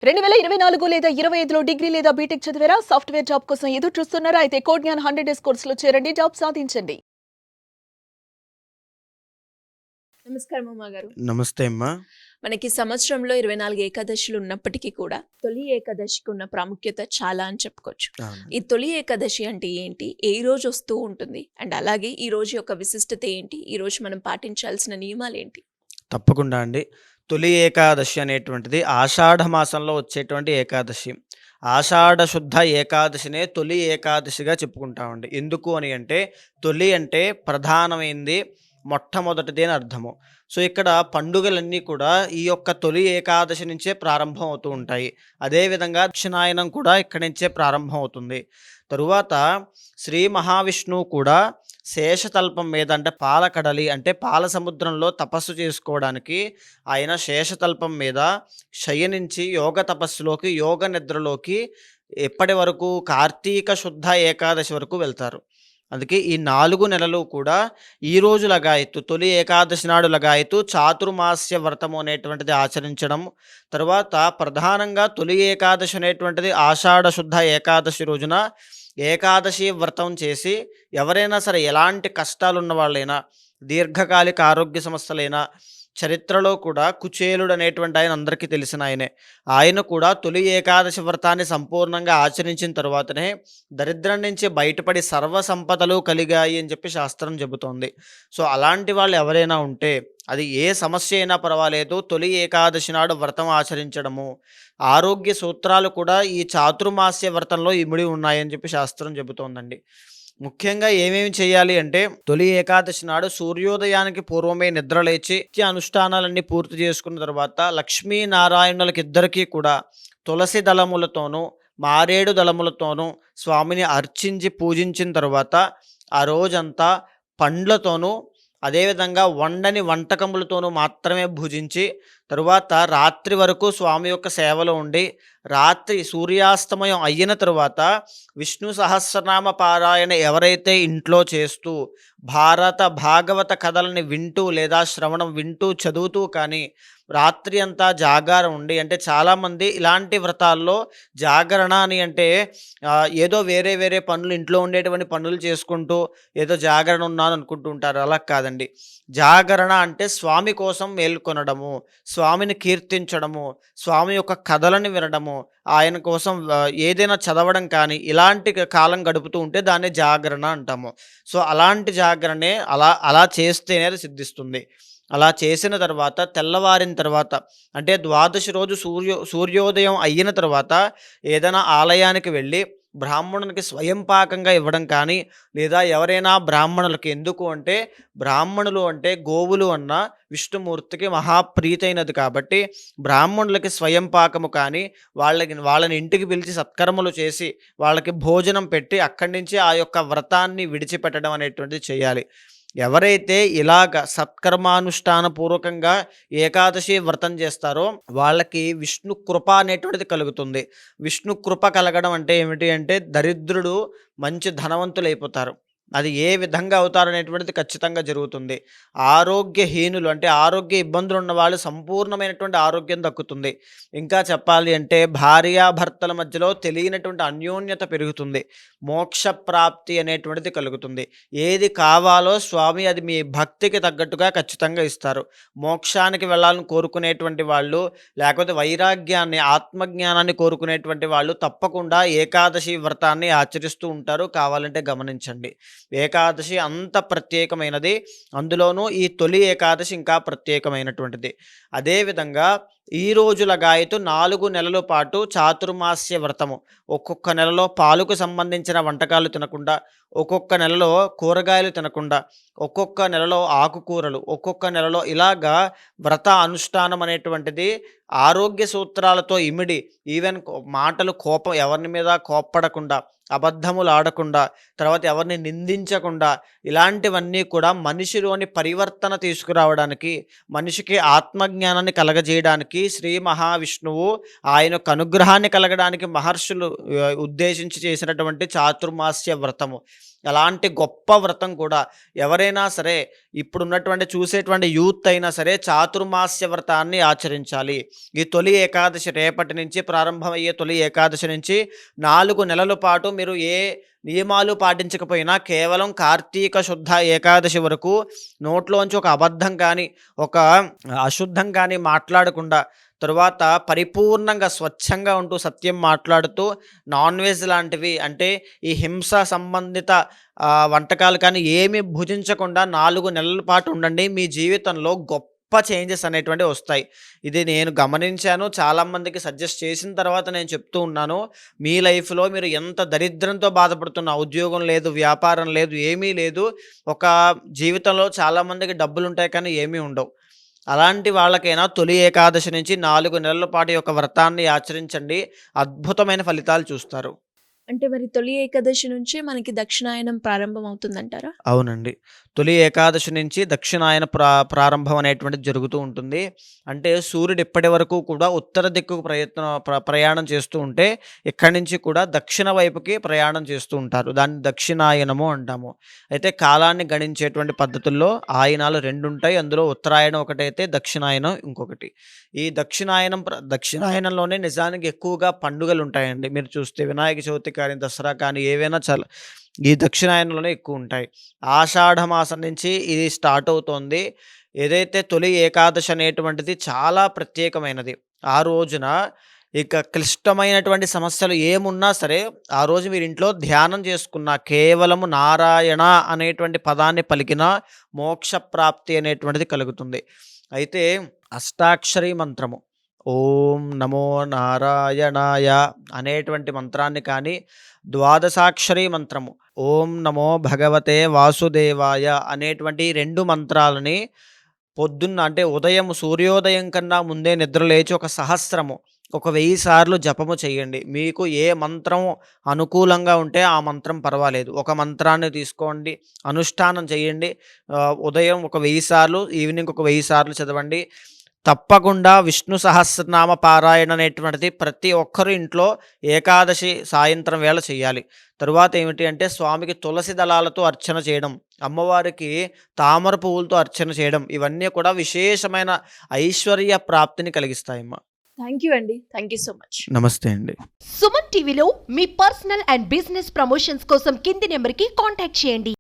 2024 లేదా 25లో డిగ్రీ లేదా బీటెక్ చదివారా? సాఫ్ట్‌వేర్ జాబ్ కోసం ఎదురు చూస్తున్నారా? అయితే కోడ్ జ్ఞాన్ 100 డేస్ కోర్సులో చేరండి. జాబ్ సాధించండి. నమస్కారం అమ్మగారు. నమస్తే అమ్మా. మనకి సంవత్సరంలో 24 ఏకాదశులు ఉన్నప్పటికీ కూడా తొలి ఏకాదశికి ఉన్న ప్రాముఖ్యత చాలా అని చెప్పుకోవచ్చు. అవును. ఈ తొలి ఏకాదశి అంటే ఏంటి? ఏ రోజు వస్తూ ఉంటుంది? అండ్ అలాగే ఈ రోజు యొక్క విశిష్టత ఏంటి? ఈ రోజు మనం పాటించాల్సిన నియమాలేంటి? తప్పకుండా అండి. తొలి ఏకాదశి అనేటువంటిది ఆషాఢ మాసంలో వచ్చేటువంటి ఏకాదశి. ఆషాఢ శుద్ధ ఏకాదశినే తొలి ఏకాదశిగా చెప్పుకుంటామండి. ఎందుకు అని అంటే తొలి అంటే ప్రధానమైంది, మొట్టమొదటిది అని అర్థము. సో, ఇక్కడ పండుగలన్నీ కూడా ఈ యొక్క తొలి ఏకాదశి నుంచే ప్రారంభం అవుతూ ఉంటాయి. అదేవిధంగా దక్షిణాయనం కూడా ఇక్కడి నుంచే ప్రారంభం అవుతుంది. తరువాత శ్రీ మహావిష్ణువు కూడా శేషతల్పం మీద అంటే పాలకడలి అంటే పాల సముద్రంలో తపస్సు చేసుకోవడానికి ఆయన శేషతల్పం మీద శయనించి యోగ తపస్సులోకి, యోగ నిద్రలోకి ఎప్పటి వరకు కార్తీక శుద్ధ ఏకాదశి వరకు వెళ్తారు. అందుకే ఈ 4 నెలలు కూడా ఈరోజు లగాయత్తు తొలి ఏకాదశి నాడు లగాయత్తు చాతుర్మాస్య వ్రతము అనేటువంటిది ఆచరించడం. తర్వాత ప్రధానంగా తొలి ఏకాదశి అనేటువంటిది ఆషాఢ శుద్ధ ఏకాదశి రోజున ఏకాదశి వ్రతం చేసి ఎవరైనా సరే ఎలాంటి కష్టాలున్న వాళ్ళైనా, దీర్ఘకాలిక ఆరోగ్య సమస్యలైనా, చరిత్రలో కూడా కుచేలుడు అనేటువంటి ఆయన అందరికీ తెలిసిన ఆయనే. ఆయన కూడా తొలి ఏకాదశి వ్రతాన్ని సంపూర్ణంగా ఆచరించిన తరువాతనే దరిద్రం నుంచి బయటపడి సర్వ సంపదలు కలిగాయి అని చెప్పి శాస్త్రం చెబుతోంది. సో, అలాంటి వాళ్ళు ఎవరైనా ఉంటే అది ఏ సమస్య అయినా పర్వాలేదు తొలి ఏకాదశి నాడు వ్రతం ఆచరించడము. ఆరోగ్య సూత్రాలు కూడా ఈ చాతుర్మాస్య వ్రతంలో ఇమిడి ఉన్నాయని చెప్పి శాస్త్రం చెబుతోందండి. ముఖ్యంగా ఏమేమి చేయాలి అంటే తొలి ఏకాదశి నాడు సూర్యోదయానికి పూర్వమే నిద్రలేచి నిత్య అనుష్ఠానాలన్నీ పూర్తి చేసుకున్న తర్వాత లక్ష్మీనారాయణులకి ఇద్దరికీ కూడా తులసి దళములతోనూ మారేడు దళములతోనూ స్వామిని అర్చించి పూజించిన తర్వాత ఆ రోజంతా పండ్లతోనూ అదేవిధంగా వండని వంటకములతోనూ మాత్రమే భుజించి తరువాత రాత్రి వరకు స్వామి యొక్క సేవలో ఉండి రాత్రి సూర్యాస్తమయం అయిన తరువాత విష్ణు సహస్రనామ పారాయణ ఎవరైతే ఇంట్లో చేస్తూ భారత భాగవత కథలని వింటూ లేదా శ్రవణం వింటూ చదువుతూ కానీ రాత్రి అంతా జాగారం ఉండి అంటే చాలామంది ఇలాంటి వ్రతాల్లో జాగరణ అని అంటే ఏదో వేరే వేరే పనులు ఇంట్లో ఉండేటువంటి పనులు చేసుకుంటూ ఏదో జాగరణ ఉన్నాను అనుకుంటూ ఉంటారు. అలా కాదండి. జాగరణ అంటే స్వామి కోసం మేల్కొనడము, స్వామిని కీర్తించడము, స్వామి యొక్క కథలను వినడము, ఆయన కోసం ఏదైనా చదవడం కానీ ఇలాంటి కాలం గడుపుతూ ఉంటే దాన్ని జాగరణ అంటాము. సో, అలాంటి జాగరణే అలా అలా చేస్తేనే అది సిద్ధిస్తుంది. అలా చేసిన తర్వాత తెల్లవారిన తర్వాత అంటే ద్వాదశి రోజు సూర్యోదయం అయిన తర్వాత ఏదైనా ఆలయానికి వెళ్ళి బ్రాహ్మణునికి స్వయం పాకంగా ఇవ్వడం కానీ లేదా ఎవరైనా బ్రాహ్మణులకి ఎందుకు అంటే బ్రాహ్మణులు అంటే గోవులు అన్న విష్ణుమూర్తికి మహాప్రీతైనది కాబట్టి బ్రాహ్మణులకి స్వయం పాకము కానీ వాళ్ళని ఇంటికి పిలిచి సత్కర్మలు చేసి వాళ్ళకి భోజనం పెట్టి అక్కడి నుంచి ఆ యొక్క వ్రతాన్ని విడిచిపెట్టడం అనేటువంటిది చేయాలి. ఎవరైతే ఇలాగ సత్కర్మానుష్ఠాన పూర్వకంగా ఏకాదశి వ్రతం చేస్తారో వాళ్ళకి విష్ణు కృప అనేటువంటిది కలుగుతుంది. విష్ణు కృప కలగడం అంటే ఏమిటి అంటే దరిద్రుడు మంచి ధనవంతులైపోతారు. అది ఏ విధంగా అవుతారనేటువంటిది ఖచ్చితంగా జరుగుతుంది. ఆరోగ్యహీనులు అంటే ఆరోగ్య ఇబ్బందులు ఉన్న వాళ్ళు సంపూర్ణమైనటువంటి ఆరోగ్యం దక్కుతుంది. ఇంకా చెప్పాలి అంటే భార్యాభర్తల మధ్యలో తెలియనటువంటి అన్యోన్యత పెరుగుతుంది. మోక్ష ప్రాప్తి అనేటువంటిది కలుగుతుంది. ఏది కావాలో స్వామి అది మీ భక్తికి తగ్గట్టుగా ఖచ్చితంగా ఇస్తారు. మోక్షానికి వెళ్ళాలని కోరుకునేటువంటి వాళ్ళు లేకపోతే వైరాగ్యాన్ని ఆత్మజ్ఞానాన్ని కోరుకునేటువంటి వాళ్ళు తప్పకుండా ఏకాదశి వ్రతాన్ని ఆచరిస్తూ ఉంటారు. కావాలంటే గమనించండి. ఏకాదశి అంత ప్రత్యేకమైనది. అందులోనూ ఈ తొలి ఏకాదశి ఇంకా ప్రత్యేకమైనటువంటిది. అదేవిధంగా ఈ రోజుల గాయతు 4 నెలల పాటు చాతుర్మాస్య వ్రతము. ఒక్కొక్క నెలలో పాలుకు సంబంధించిన వంటకాలు తినకుండా, ఒక్కొక్క నెలలో కూరగాయలు తినకుండా, ఒక్కొక్క నెలలో ఆకుకూరలు, ఒక్కొక్క నెలలో ఇలాగా వ్రత అనుష్ఠానం అనేటువంటిది ఆరోగ్య సూత్రాలతో ఇమిడి ఈవెన్ మాటలు కోపం ఎవరిని మీద కోప్పడకుండా, అబద్ధములు ఆడకుండా, తర్వాత ఎవరిని నిందించకుండా ఇలాంటివన్నీ కూడా మనిషిలోని పరివర్తన తీసుకురావడానికి, మనిషికి ఆత్మజ్ఞానాన్ని కలగజేయడానికి చేయడానికి శ్రీ మహావిష్ణువు ఆయన యొక్క అనుగ్రహాన్ని కలగడానికి మహర్షులు ఉద్దేశించి చేసినటువంటి చాతుర్మాస్య వ్రతము. అలాంటి గొప్ప వ్రతం కూడా ఎవరైనా సరే ఇప్పుడున్నటువంటి చూసేటువంటి యూత్ అయినా సరే చాతుర్మాస్య వ్రతాన్ని ఆచరించాలి. ఈ తొలి ఏకాదశి రేపటి నుంచి ప్రారంభమయ్యే తొలి ఏకాదశి నుంచి 4 నెలల పాటు మీరు ఏ నియమాలు పాటించకపోయినా కేవలం కార్తీక శుద్ధ ఏకాదశి వరకు నోట్లోంచి ఒక అబద్ధం కానీ ఒక అశుద్ధం కానీ మాట్లాడకుండా, తరువాత పరిపూర్ణంగా స్వచ్ఛంగా ఉంటూ సత్యం మాట్లాడుతూ నాన్ వెజ్ లాంటివి అంటే ఈ హింస సంబంధిత వంటకాలు కానీ ఏమీ భుజించకుండా 4 నెలల పాటు ఉండండి. మీ జీవితంలో గొప్ప చేంజెస్ అనేటువంటివి వస్తాయి. ఇది నేను గమనించాను. చాలామందికి సజెస్ట్ చేసిన తర్వాత నేను చెప్తూ ఉన్నాను. మీ లైఫ్లో మీరు ఎంత దరిద్రంతో బాధపడుతున్నా, ఉద్యోగం లేదు, వ్యాపారం లేదు, ఏమీ లేదు, ఒక జీవితంలో చాలామందికి డబ్బులు ఉంటాయి కానీ ఏమీ ఉండవు. అలాంటి వాళ్ళకైనా తొలి ఏకాదశి నుంచి 4 నెలల పాటు యొక్క వ్రతాన్ని ఆచరించండి. అద్భుతమైన ఫలితాలు చూస్తారు. అంటే మరి తొలి ఏకాదశి నుంచే మనకి దక్షిణాయనం ప్రారంభం అవుతుందంటారా? అవునండి. తొలి ఏకాదశి నుంచి దక్షిణాయన ప్రారంభం అనేటువంటిది జరుగుతూ ఉంటుంది. అంటే సూర్యుడు ఇప్పటి వరకు కూడా ఉత్తర దిక్కుకు ప్రయాణం చేస్తూ ఉంటే ఇక్కడి నుంచి కూడా దక్షిణ వైపుకి ప్రయాణం చేస్తూ ఉంటారు. దాన్ని దక్షిణాయనము అంటాము. అయితే కాలాన్ని గణించేటువంటి పద్ధతుల్లో ఆయనాలు 2 ఉంటాయి. అందులో ఉత్తరాయణం ఒకటైతే దక్షిణాయనం ఇంకొకటి. ఈ దక్షిణాయనంలోనే నిజానికి ఎక్కువగా పండుగలు ఉంటాయండి. మీరు చూస్తే వినాయక చవితి కానీ, దసరా కానీ ఏవైనా చాలా ఈ దక్షిణాయనంలోనే ఎక్కువ ఉంటాయి. ఆషాఢ మాసం నుంచి ఇది స్టార్ట్ అవుతోంది. ఏదైతే తొలి ఏకాదశి అనేటువంటిది చాలా ప్రత్యేకమైనది. ఆ రోజున ఇక క్లిష్టమైనటువంటి సమస్యలు ఏమున్నా సరే ఆ రోజు మీరు ఇంట్లో ధ్యానం చేసుకున్న కేవలము నారాయణ అనేటువంటి పదాన్ని పలికిన మోక్ష ప్రాప్తి అనేటువంటిది కలుగుతుంది. అయితే అష్టాక్షరి మంత్రము ఓం నమో నారాయణాయ అనేటువంటి మంత్రాన్ని కానీ, ద్వాదశాక్షరి మంత్రము ఓం నమో భగవతే వాసుదేవాయ అనేటువంటి 2 మంత్రాలని పొద్దున్న అంటే ఉదయం సూర్యోదయం కన్నా ముందే నిద్ర లేచి ఒక 1000 ఒక 1000 సార్లు జపము చేయండి. మీకు ఏ మంత్రం అనుకూలంగా ఉంటే ఆ మంత్రం పర్వాలేదు. ఒక మంత్రాన్ని తీసుకోండి, అనుష్ఠానం చేయండి. ఉదయం ఒక 1000 సార్లు, ఈవినింగ్ ఒక 1000 సార్లు చదవండి. తప్పకుండా విష్ణు సహస్రనామ పారాయణ అనేటువంటిది ప్రతి ఒక్కరు ఇంట్లో ఏకాదశి సాయంత్రం వేళ చేయాలి. తరువాత ఏమిటి అంటే స్వామికి తులసి దళాలతో అర్చన చేయడం, అమ్మవారికి తామర పువ్వులతో అర్చన చేయడం, ఇవన్నీ కూడా విశేషమైన ఐశ్వర్య ప్రాప్తిని కలిగిస్తాయమ్మ. థ్యాంక్ యూ అండి. Thank you so much. నమస్తే అండి. సుమన్ టీవీలో మీ పర్సనల్ అండ్ బిజినెస్ ప్రమోషన్స్ కోసం కింది నెంబర్కి కాంటాక్ట్ చేయండి.